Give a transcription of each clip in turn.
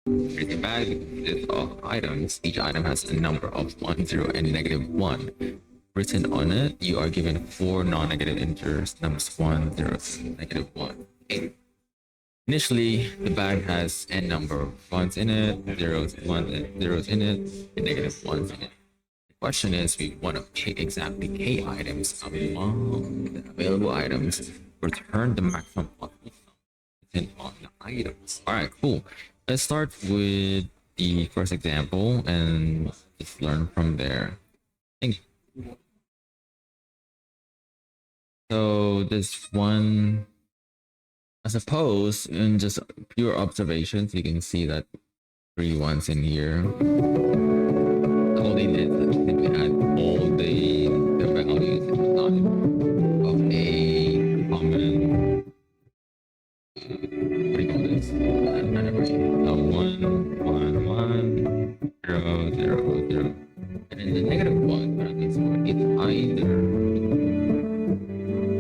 Here's a bag of items. Each item has a number of 1, 0, and -1. Written on it, you are given 4 non-negative integers, numbers 1, 0, -1. Okay. Initially, the bag has n number of ones in it, zeros in it, and -1s in it. The question is, we want to pick exactly k items among the available items, return the maximum possible sum written on the items. All right, cool. Let's start with the first example and just learn from there. So this one, I suppose, in just pure observations, you can see that 3 ones in here. All they did is simply add all the values in the time of a common, what do you call this? One, 0, 0, 0. And then the -1, but at least it's either,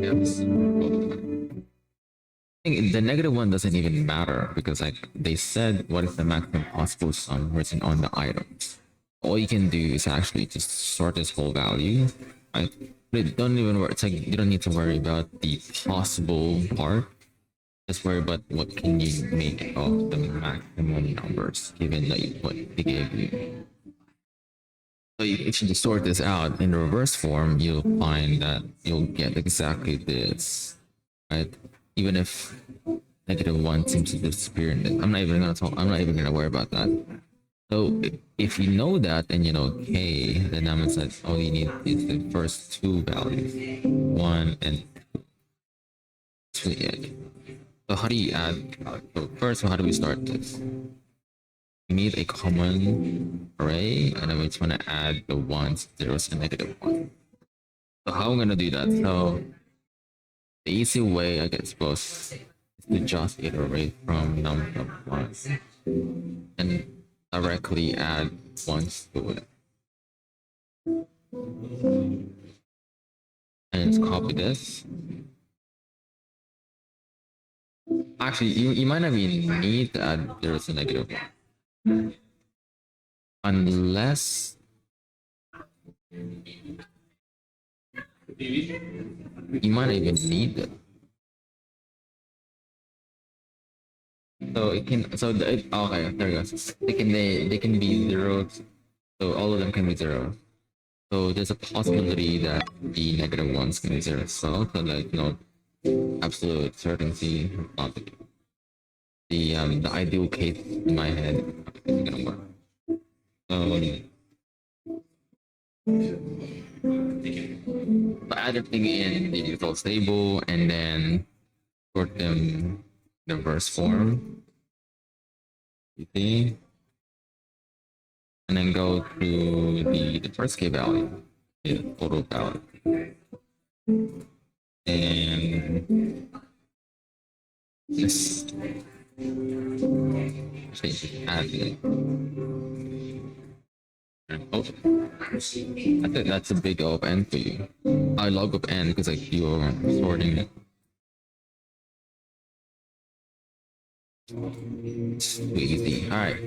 yes, the -1 doesn't even matter because like they said what is the maximum possible sum written on the items. All you can do is actually just sort this whole value, right? But don't even worry. It's like you don't need to worry about the possible part. Just worry about what can you make of the maximum numbers given that they gave you. So if you just sort this out in the reverse form, you'll find that you'll get exactly this, right? Even if -1 seems to disappear in it. I'm not even gonna worry about that. So if you know that, then you know k, then that means that all you need is the first two values, 1 and 2. That's really it. So how do you add? So first, how do we start this? We need a common array, and then we just want to add the ones, zeros, and -1. So how I'm gonna do that? So the easy way, I guess, suppose, is to just iterate from number of ones and directly add ones to it. And just copy this. Actually, you might not even need to add zeros and -1. Unless you might not even need it. So it can okay, there it goes. They can be zeros. So all of them can be zeros. So there's a possibility that the -1s can be zeros. So like absolute certainty, not the ideal case in my head is gonna work. So add everything in the default stable and then sort them in the reverse form. You see? And then go to the first k value, the total value. And this add it. Oh, I think that's a big O of n for you. I log of n because like you're sorting it. It's too easy. All right.